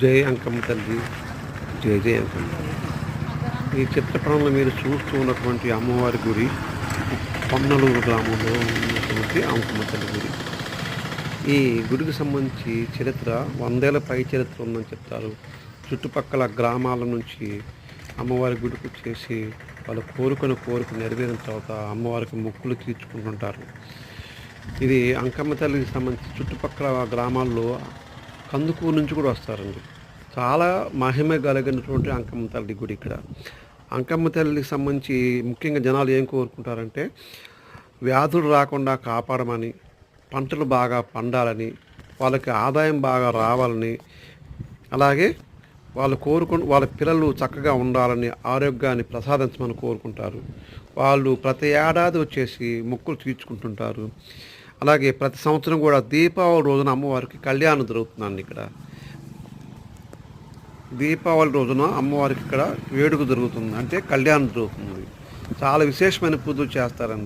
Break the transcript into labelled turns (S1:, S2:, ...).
S1: జై అంకమ్మ తల్లి, జై జై అంకమ్మ తల్లి. ఈ చిత్రపటంలో మీరు చూస్తూ ఉన్నటువంటి అమ్మవారి గుడి పొన్నలూరు గ్రామంలో ఉన్నటువంటి అంకమ్మ తల్లి గుడి. ఈ గుడికి సంబంధించి చరిత్ర 100 ఏళ్ల పై చరిత్ర ఉందని చెప్తారు. చుట్టుపక్కల గ్రామాల నుంచి అమ్మవారి గుడికి వచ్చేసి వాళ్ళు కోరిక నెరవేరిన తర్వాత అమ్మవారికి మొక్కులు తీర్చుకుంటుంటారు. ఇది అంకమ్మ తల్లికి సంబంధించి చుట్టుపక్కల గ్రామాల్లో కందుకూరు నుంచి కూడా వస్తారండి. చాలా మహిమ కలిగినటువంటి అంకమ్మ తల్లి గుడి ఇక్కడ. అంకమ్మ తల్లికి సంబంధించి ముఖ్యంగా జనాలు ఏం కోరుకుంటారంటే వ్యాధులు రాకుండా కాపాడమని, పంటలు బాగా పండాలని, వాళ్ళకి ఆదాయం బాగా రావాలని, అలాగే వాళ్ళ పిల్లలు చక్కగా ఉండాలని, ఆరోగ్యాన్ని ప్రసాదించమని కోరుకుంటారు. వాళ్ళు ప్రతి ఏడాది వచ్చేసి మొక్కులు తీర్చుకుంటుంటారు. అలాగే ప్రతి సంవత్సరం కూడా దీపావళి రోజున అమ్మవారికి కళ్యాణం జరుగుతుందండి ఇక్కడ. దీపావళి రోజున అమ్మవారికి ఇక్కడ వేడుక జరుగుతుంది, అంటే కళ్యాణం జరుగుతుంది. చాలా విశేషమైన పూజలు చేస్తారండి.